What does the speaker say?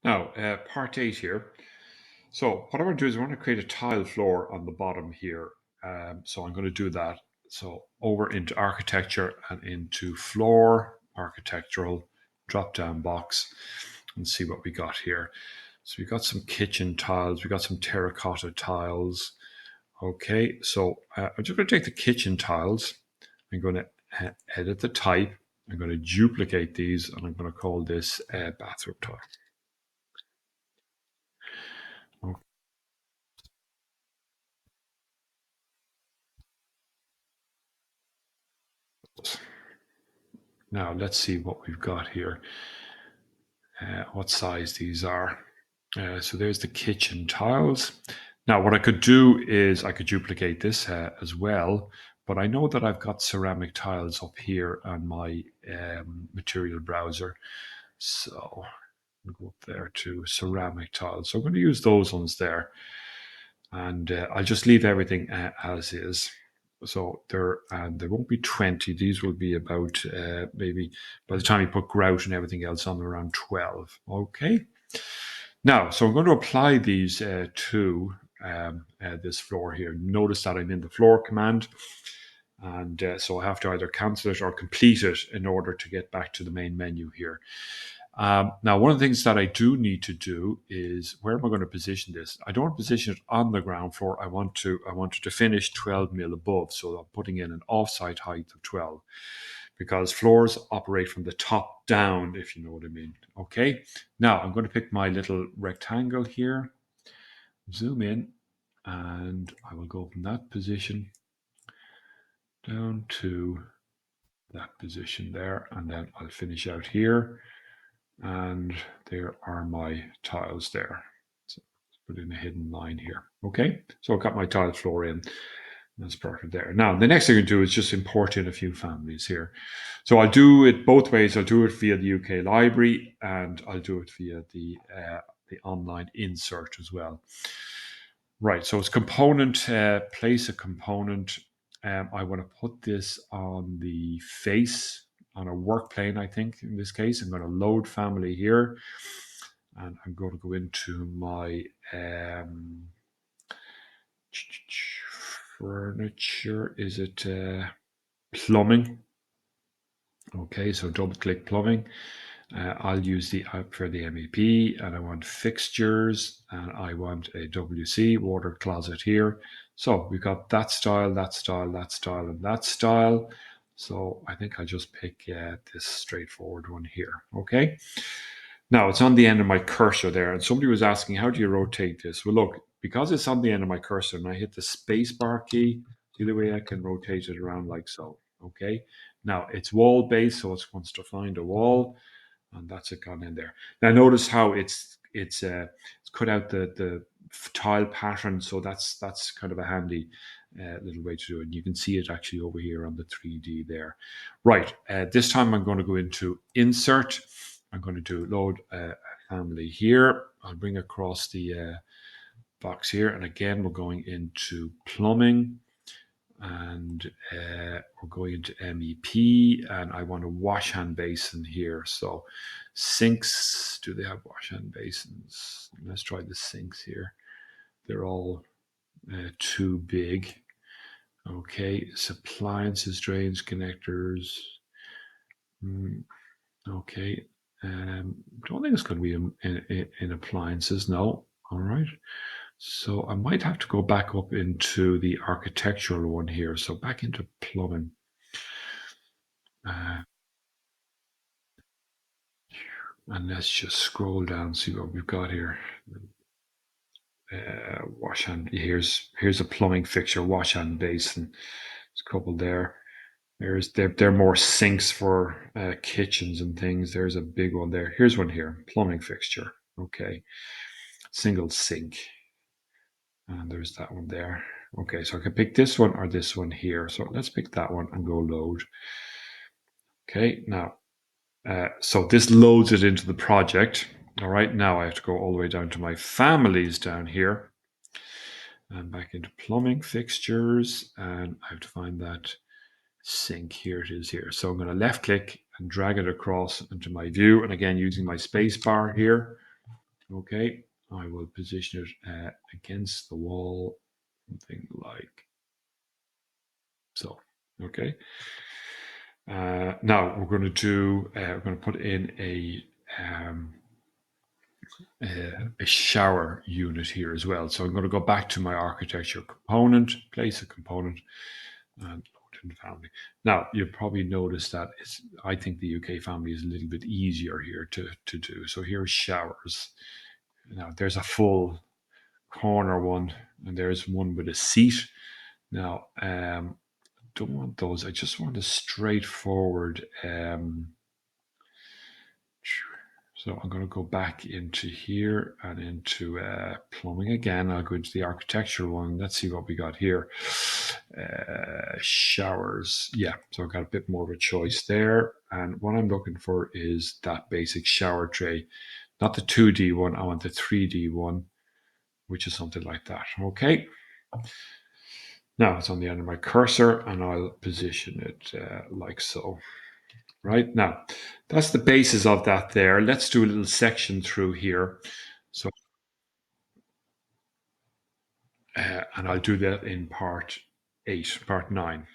Now, part 8 here. So what I want to do is I want to create a tile floor on the bottom here. So I'm going to do that. So over into architecture and into floor, architectural, drop down box, and see what we got here. So we got some kitchen tiles, we got some terracotta tiles. Okay, so I'm just going to take the kitchen tiles. I'm going to edit the type. I'm going to duplicate these, and I'm going to call this bathroom tile. Now let's see what we've got here, what size these are. So there's the kitchen tiles. Now what I could do is I could duplicate this as well, but I know that I've got ceramic tiles up here on my material browser. So I'll go up there to ceramic tiles. So I'm going to use those ones there, and I'll just leave everything as is. So there won't be 20. These will be about maybe by the time you put grout and everything else on, around 12. Okay. Now, so I'm going to apply these to this floor here. Notice that I'm in the floor command. And so I have to either cancel it or complete it in order to get back to the main menu here. Now, one of the things that I do need to do is where am I going to position this? I don't want to position it on the ground floor. I want it to finish 12 mil above. So I'm putting in an offsite height of 12 because floors operate from the top down, if you know what I mean. Okay. Now I'm going to pick my little rectangle here, zoom in, and I will go from that position down to that position there, and then I'll finish out here. And there are my tiles there. So let's put in a hidden line here. Okay, so I've got my tile floor in. That's perfect there. Now, the next thing I do is just import in a few families here. So I'll do it both ways. I'll do it via the UK library, and I'll do it via the online insert as well. Right, so it's component, place a component. I want to put this on the face, on a work plane, I think, in this case. I'm going to load family here, and I'm going to go into my furniture. Is it plumbing? Okay, so double click plumbing. I'll use the app for the MEP, and I want fixtures, and I want a WC water closet here. So we've got that style, that style, that style, and that style. So I think I'll just pick this straightforward one here. Okay. Now it's on the end of my cursor there, and somebody was asking, how do you rotate this? Well, look, because it's on the end of my cursor and I hit the space bar key, see the way I can rotate it around like so. Okay. Now it's wall based, so it wants to find a wall, and that's it gone in there. Now notice how it's cut out the tile pattern, so that's kind of a handy little way to do it. And you can see it actually over here on the 3D there. Right, this time I'm going to go into insert. I'm going to do load a family here. I'll bring across the box here, and again we're going into plumbing, and we're going into MEP, and I want a wash hand basin here. So sinks, do they have wash hand basins? Let's try the sinks here. They're all too big. Okay, it's appliances, drains, connectors. Okay, don't think it's going to be in appliances. No. All right. So I might have to go back up into the architectural one here. So back into plumbing. Uh, and let's just scroll down, see what we've got here. Wash hand. Here's a plumbing fixture, wash hand basin. There's a couple there. They're more sinks for kitchens and things. There's a big one there. Here's one here, plumbing fixture. Okay, single sink. And there's that one there. Okay, so I can pick this one or this one here. So let's pick that one and go load. Okay, now, so this loads it into the project. All right, now I have to go all the way down to my families down here and back into plumbing fixtures, and I have to find that sink. Here it is here. So I'm going to left click and drag it across into my view, and again using my space bar here. Okay, I will position it against the wall, something like so. Okay. Now we're going to do. We're going to put in um, a shower unit here as well. So I'm going to go back to my architecture component, place a component, and load in family. Now you've probably noticed that I think the UK family is a little bit easier here to do. So here's showers. Now there's a full corner one, and there's one with a seat. Now, don't want those. I just want a straightforward. So I'm going to go back into here and into plumbing again. I'll go into the architecture one. Let's see what we got here. Showers. Yeah, so I've got a bit more of a choice there. And what I'm looking for is that basic shower tray. Not the 2D one, I want the 3D one, which is something like that. Okay. Now it's on the end of my cursor and I'll position it like so. Right now, that's the basis of that there. Let's do a little section through here. So, and I'll do that in part 8, part 9.